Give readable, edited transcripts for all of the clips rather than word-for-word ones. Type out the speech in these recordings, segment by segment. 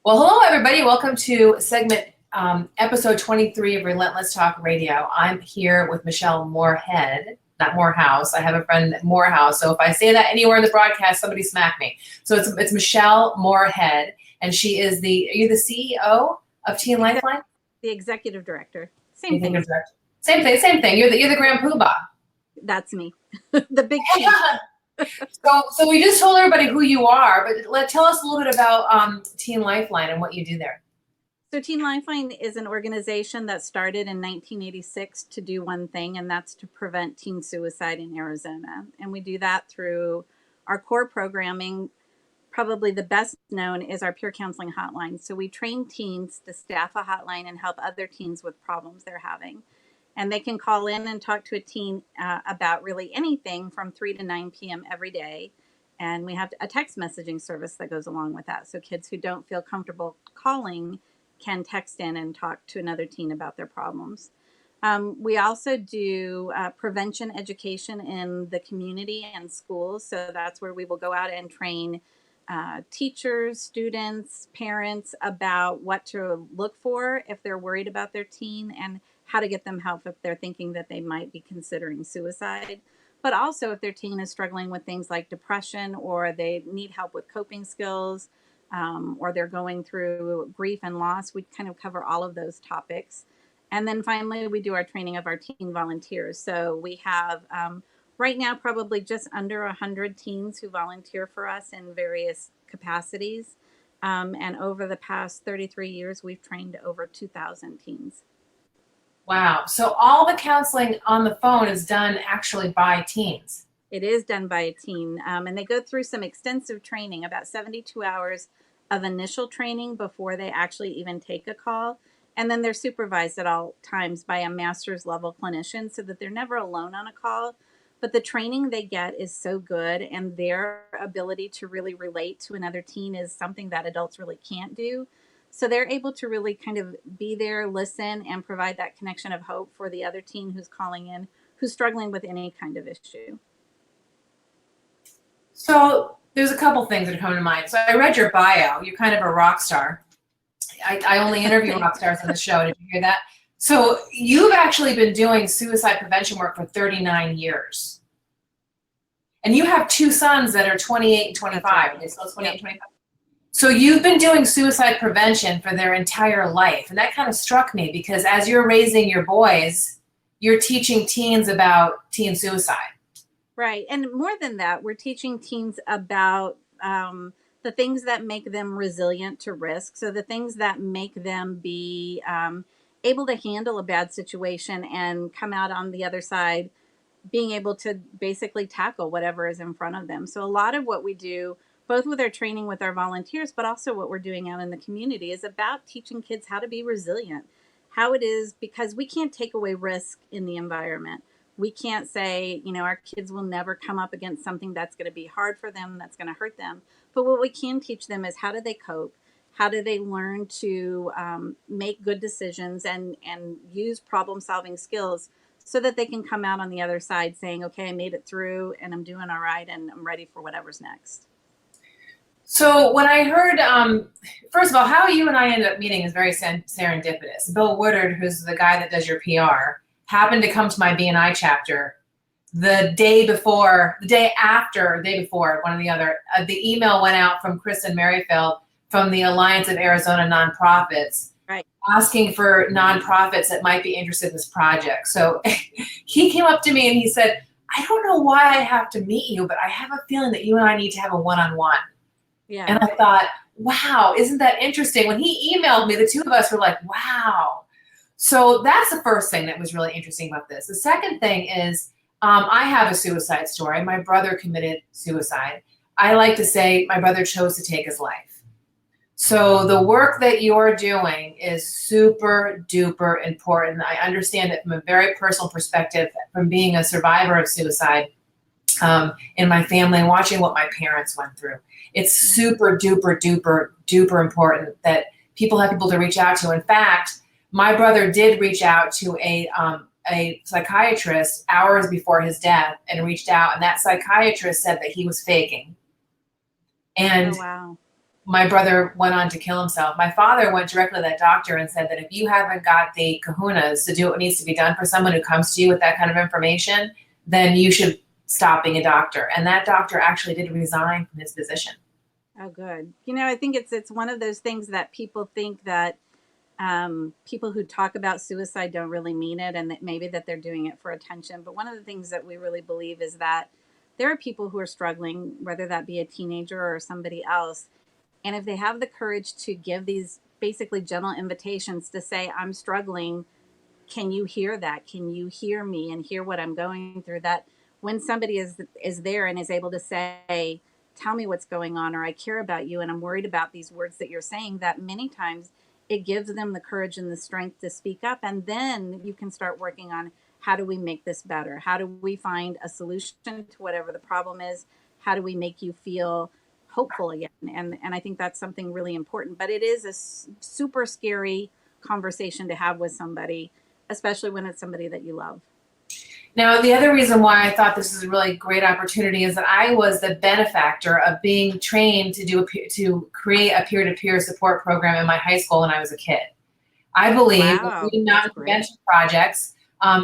Well, hello, everybody. Welcome to segment episode 23 of Relentless Talk Radio. I'm here with Michelle Moorhead, not Morehouse. I have a friend, Morehouse. So if I say that anywhere in the broadcast, somebody smack me. So it's Michelle Moorhead, and she is are you the CEO of Teen Lifeline? The executive director. Same thing. Same thing. You're the Grand Poobah. That's me. The big chief. So we just told everybody who you are, but tell us a little bit about Teen Lifeline and what you do there. So Teen Lifeline is an organization that started in 1986 to do one thing, and that's to prevent teen suicide in Arizona. And we do that through our core programming. Probably the best known is our peer counseling hotline. So we train teens to staff a hotline and help other teens with problems they're having. And they can call in and talk to a teen about really anything from 3 to 9 p.m. every day. And we have a text messaging service that goes along with that. So kids who don't feel comfortable calling can text in and talk to another teen about their problems. We also do prevention education in the community and schools. So that's where we will go out and train teachers, students, parents about what to look for if they're worried about their teen and how to get them help if they're thinking that they might be considering suicide. But also if their teen is struggling with things like depression, or they need help with coping skills, or they're going through grief and loss, we kind of cover all of those topics. And then finally, we do our training of our teen volunteers. So we have right now probably just under 100 teens who volunteer for us in various capacities. And over the past 33 years, we've trained over 2,000 teens. Wow. So all the counseling on the phone is done actually by teens. It is done by a teen. And they go through some extensive training, about 72 hours of initial training before they actually even take a call. And then they're supervised at all times by a master's level clinician so that they're never alone on a call. But the training they get is so good, and their ability to really relate to another teen is something that adults really can't do. So they're able to really kind of be there, listen, and provide that connection of hope for the other teen who's calling in, who's struggling with any kind of issue. So there's a couple things that are coming to mind. So I read your bio. You're kind of a rock star. I only interview rock stars on the show. Did you hear that? So you've actually been doing suicide prevention work for 39 years. And you have two sons that are 28 and 25. Are they still 28 and 25? So you've been doing suicide prevention for their entire life. And that kind of struck me because as you're raising your boys, you're teaching teens about teen suicide. Right. And more than that, we're teaching teens about the things that make them resilient to risk. So the things that make them be able to handle a bad situation and come out on the other side, being able to basically tackle whatever is in front of them. So a lot of what we do, both with our training with our volunteers, but also what we're doing out in the community, is about teaching kids how to be resilient, how it is, because we can't take away risk in the environment. We can't say, our kids will never come up against something that's going to be hard for them, that's going to hurt them. But what we can teach them is how do they cope? How do they learn to make good decisions and use problem-solving skills so that they can come out on the other side saying, okay, I made it through and I'm doing all right and I'm ready for whatever's next. So when I heard, first of all, how you and I ended up meeting is very serendipitous. Bill Woodard, who's the guy that does your PR, happened to come to my BNI chapter the day before, one or the other. The email went out from Kristen Merrifield from the Alliance of Arizona Nonprofits, right, asking for nonprofits that might be interested in this project. So he came up to me and he said, I don't know why I have to meet you, but I have a feeling that you and I need to have a one-on-one. Yeah. And I thought, wow, isn't that interesting? When he emailed me, the two of us were like, wow. So that's the first thing that was really interesting about this. The second thing is I have a suicide story. My brother committed suicide. I like to say my brother chose to take his life. So the work that you're doing is super duper important. I understand it from a very personal perspective, from being a survivor of suicide in my family and watching what my parents went through. It's super duper duper duper important that people have people to reach out to. In fact, my brother did reach out to a psychiatrist hours before his death and reached out, and that psychiatrist said that he was faking. And oh, wow. my brother went on to kill himself. My father went directly to that doctor and said that if you haven't got the kahunas to do what needs to be done for someone who comes to you with that kind of information, then you should stop being a doctor. And that doctor actually did resign from his position. Oh, good. You know, I think it's one of those things that people think that people who talk about suicide don't really mean it, and that maybe that they're doing it for attention. But one of the things that we really believe is that there are people who are struggling, whether that be a teenager or somebody else. And if they have the courage to give these basically gentle invitations to say, I'm struggling, can you hear that? Can you hear me and hear what I'm going through? That when somebody is there and is able to say, tell me what's going on, or I care about you and I'm worried about these words that you're saying, that many times it gives them the courage and the strength to speak up. And then you can start working on, how do we make this better? How do we find a solution to whatever the problem is? How do we make you feel hopeful again? And I think that's something really important. But it is a super scary conversation to have with somebody, especially when it's somebody that you love. Now, the other reason why I thought this is a really great opportunity is that I was the benefactor of being trained to create a peer-to-peer support program in my high school when I was a kid. I believe that Green Mountain Prevention Projects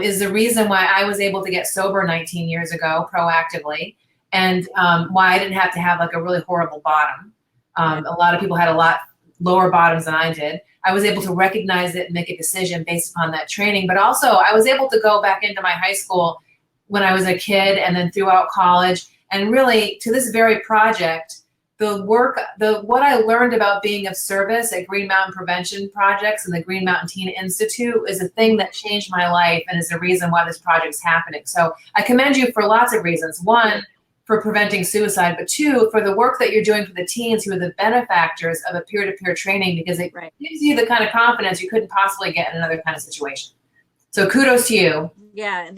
is the reason why I was able to get sober 19 years ago proactively, and why I didn't have to have like a really horrible bottom. A lot of people had a lot lower bottoms than I did. I was able to recognize it and make a decision based upon that training. But also I was able to go back into my high school when I was a kid and then throughout college. And really, to this very project, what I learned about being of service at Green Mountain Prevention Projects and the Green Mountain Teen Institute is a thing that changed my life and is the reason why this project's happening. So I commend you for lots of reasons. One, for preventing suicide, but two, for the work that you're doing for the teens who are the benefactors of a peer-to-peer training, because it gives you the kind of confidence you couldn't possibly get in another kind of situation. So kudos to you. Yeah,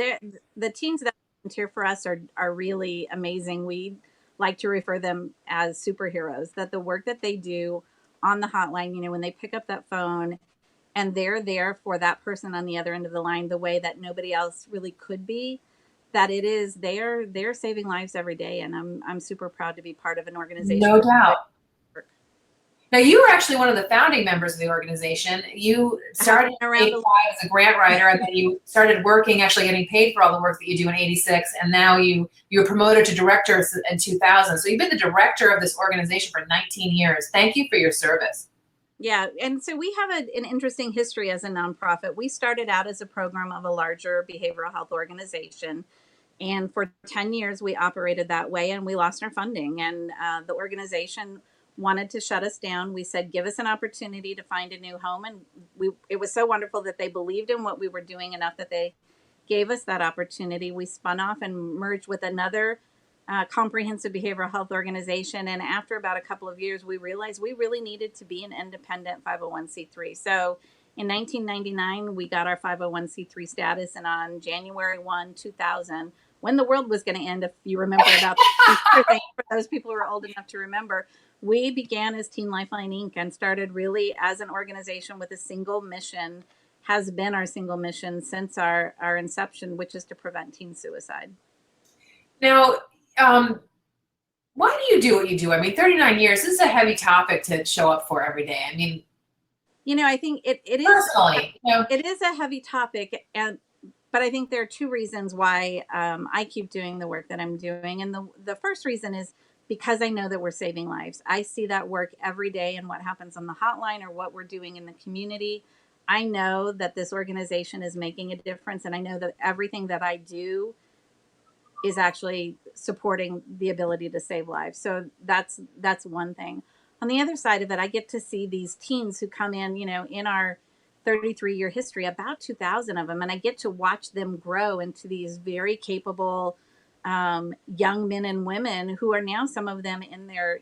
the teens that volunteer for us are really amazing. We like to refer them as superheroes, that the work that they do on the hotline, you know, when they pick up that phone and they're there for that person on the other end of the line, the way that nobody else really could be, that it is, they're saving lives every day. And I'm super proud to be part of an organization. No doubt. Now, you were actually one of the founding members of the organization. You started in 85 as a grant writer, and then you started working, actually getting paid for all the work that you do in 86, and now you were promoted to director in 2000. So you've been the director of this organization for 19 years. Thank you for your service. Yeah, and so we have an interesting history as a nonprofit. We started out as a program of a larger behavioral health organization. And for 10 years, we operated that way, and we lost our funding. And the organization wanted to shut us down. We said, give us an opportunity to find a new home. And it was so wonderful that they believed in what we were doing enough that they gave us that opportunity. We spun off and merged with another comprehensive behavioral health organization. And after about a couple of years, we realized we really needed to be an independent 501c3. So in 1999, we got our 501c3 status. And on January 1, 2000, when the world was going to end, if you remember about for those people who are old enough to remember, we began as Teen Lifeline Inc. and started really as an organization with a single mission, has been our single mission since our inception, which is to prevent teen suicide. Now, why do you do what you do? I mean, 39 years, this is a heavy topic to show up for every day. I mean, you know, I think it is personally, it is a heavy topic, but I think there are two reasons why I keep doing the work that I'm doing. And the first reason is because I know that we're saving lives. I see that work every day in what happens on the hotline or what we're doing in the community. I know that this organization is making a difference, and I know that everything that I do is actually supporting the ability to save lives. So that's one thing. On the other side of it, I get to see these teens who come in, you know, in our 33-year history, about 2,000 of them, and I get to watch them grow into these very capable young men and women who are now, some of them in their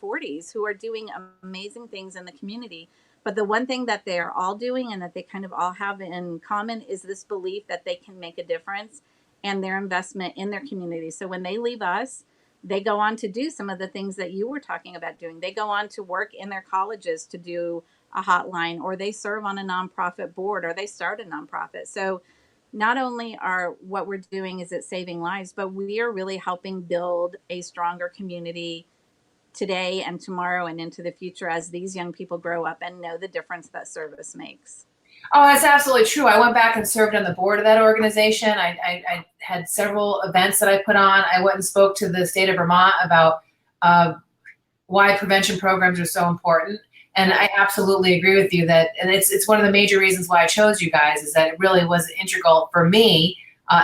40s, who are doing amazing things in the community. But the one thing that they're all doing and that they kind of all have in common is this belief that they can make a difference and their investment in their community. So when they leave us, they go on to do some of the things that you were talking about doing. They go on to work in their colleges to do a hotline, or they serve on a nonprofit board, or they start a nonprofit. So not only are what we're doing is it saving lives, but we are really helping build a stronger community today and tomorrow and into the future as these young people grow up and know the difference that service makes. Oh, that's absolutely true. I went back and served on the board of that organization. I had several events that I put on. I went and spoke to the state of Vermont about why prevention programs are so important. And I absolutely agree with you that, and it's one of the major reasons why I chose you guys, is that it really was integral for me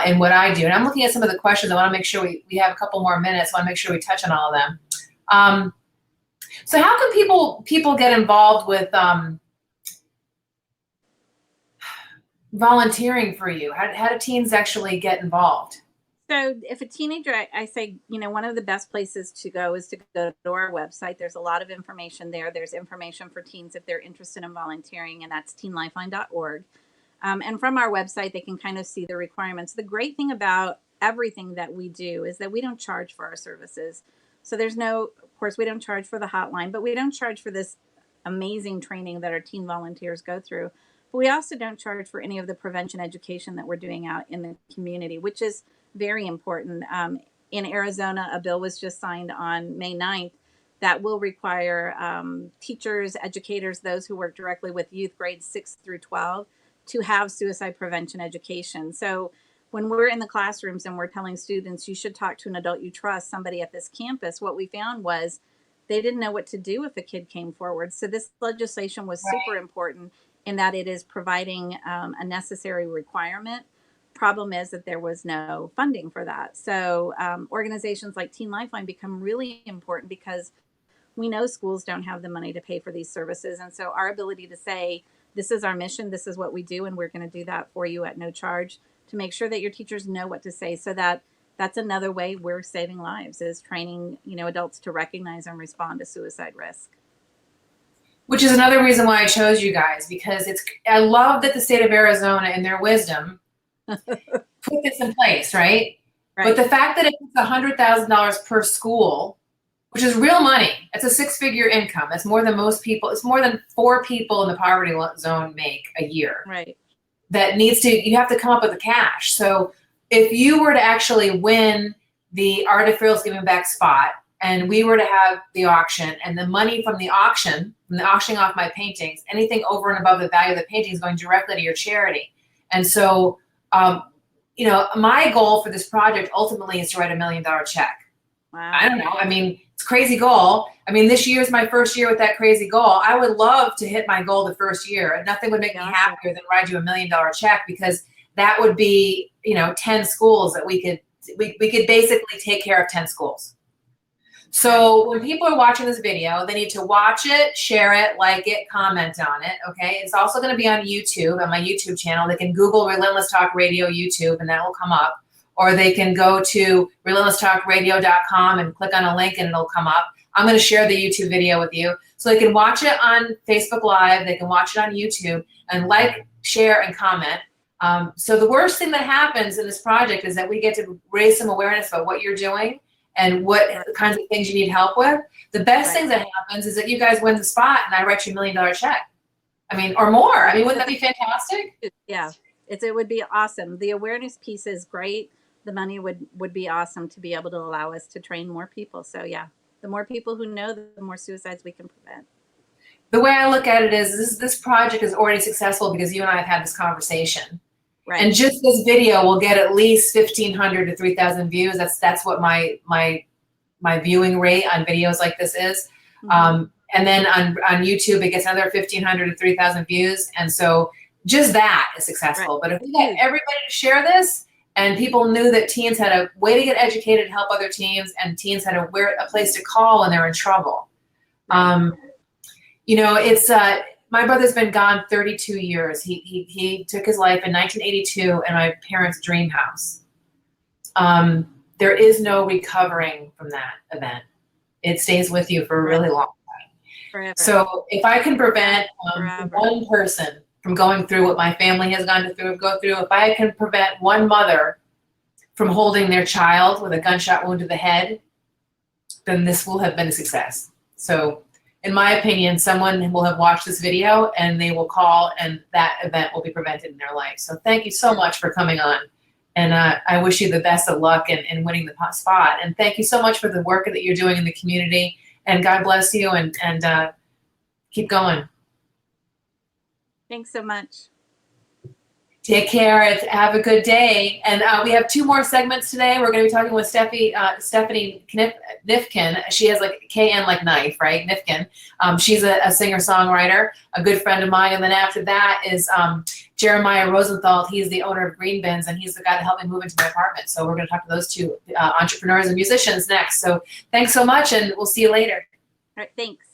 in what I do. And I'm looking at some of the questions. I want to make sure we have a couple more minutes. I want to make sure we touch on all of them. So how can people get involved with volunteering for you? How do teens actually get involved? So if a teenager, I say, one of the best places to go is to go to our website. There's a lot of information there. There's information for teens if they're interested in volunteering, and that's teenlifeline.org. And from our website, they can kind of see the requirements. The great thing about everything that we do is that we don't charge for our services. So of course, we don't charge for the hotline, but we don't charge for this amazing training that our teen volunteers go through. But we also don't charge for any of the prevention education that we're doing out in the community, which is very important. In Arizona, a bill was just signed on May 9th that will require teachers, educators, those who work directly with youth grades 6 through 12 to have suicide prevention education. So when we're in the classrooms and we're telling students, you should talk to an adult you trust, somebody at this campus, what we found was they didn't know what to do if a kid came forward. So this legislation was super important in that it is providing a necessary requirement. Problem is that there was no funding for that. So organizations like Teen Lifeline become really important because we know schools don't have the money to pay for these services. And so our ability to say, this is our mission, this is what we do, and we're going to do that for you at no charge to make sure that your teachers know what to say. So that's another way we're saving lives, is training, adults to recognize and respond to suicide risk. Which is another reason why I chose you guys, because I love that the state of Arizona, in their wisdom, put this in place, right? But the fact that it's $100,000 per school, which is real money, it's a 6-figure income. That's more than most people. It's more than 4 people in the poverty zone make a year. Right. You have to come up with the cash. So if you were to actually win the Art of Fearless Giving Back spot, and we were to have the auction, and the money from the auctioning off my paintings, anything over and above the value of the painting is going directly to your charity. And so, my goal for this project ultimately is to write $1 million check. Wow. I don't know. I mean, it's a crazy goal. I mean, this year is my first year with that crazy goal. I would love to hit my goal the first year. Nothing would make me happier than write you $1 million check, because that would be, 10 schools that we could basically take care of 10 schools. So when people are watching this video, they need to watch it, share it, like it, comment on it, okay? It's also going to be on YouTube, on my YouTube channel. They can Google Relentless Talk Radio YouTube, and that will come up. Or they can go to relentlesstalkradio.com and click on a link, and it'll come up. I'm going to share the YouTube video with you. So they can watch it on Facebook Live. They can watch it on YouTube, and like, share, and comment. So the worst thing that happens in this project is that we get to raise some awareness about what you're doing and what kinds of things you need help with. The best thing that happens is that you guys win the spot and I write you $1 million check. I mean, or more. I mean, wouldn't that be fantastic? Yeah, it would be awesome. The awareness piece is great. The money would be awesome to be able to allow us to train more people. So yeah, the more people who know, the more suicides we can prevent. The way I look at it is this project is already successful because you and I have had this conversation. Right. And just this video will get at least 1,500 to 3,000 views. That's what my viewing rate on videos like this is. Mm-hmm. And then on YouTube, it gets another 1,500 to 3,000 views. And so just that is successful. Right. But if we get everybody to share this, and people knew that teens had a way to get educated and help other teens, and teens had a place to call when they're in trouble. Right. It's my brother's been gone 32 years. He took his life in 1982 in my parents' dream house. There is no recovering from that event. It stays with you for a really long time. Forever. So if I can prevent one person from going through what my family has go through, if I can prevent one mother from holding their child with a gunshot wound to the head, then this will have been a success. So in my opinion, someone will have watched this video and they will call, and that event will be prevented in their life. So thank you so much for coming on. And I wish you the best of luck in winning the spot. And thank you so much for the work that you're doing in the community and God bless you, and keep going. Thanks so much. Take care. Have a good day. And we have 2 more segments today. We're going to be talking with Stephanie Nifkin. She has like KN like knife, right? Nifkin. She's a singer-songwriter, a good friend of mine. And then after that is Jeremiah Rosenthal. He's the owner of Green Bins, and he's the guy that helped me move into my apartment. So we're going to talk to those 2 entrepreneurs and musicians next. So thanks so much, and we'll see you later. All right, thanks.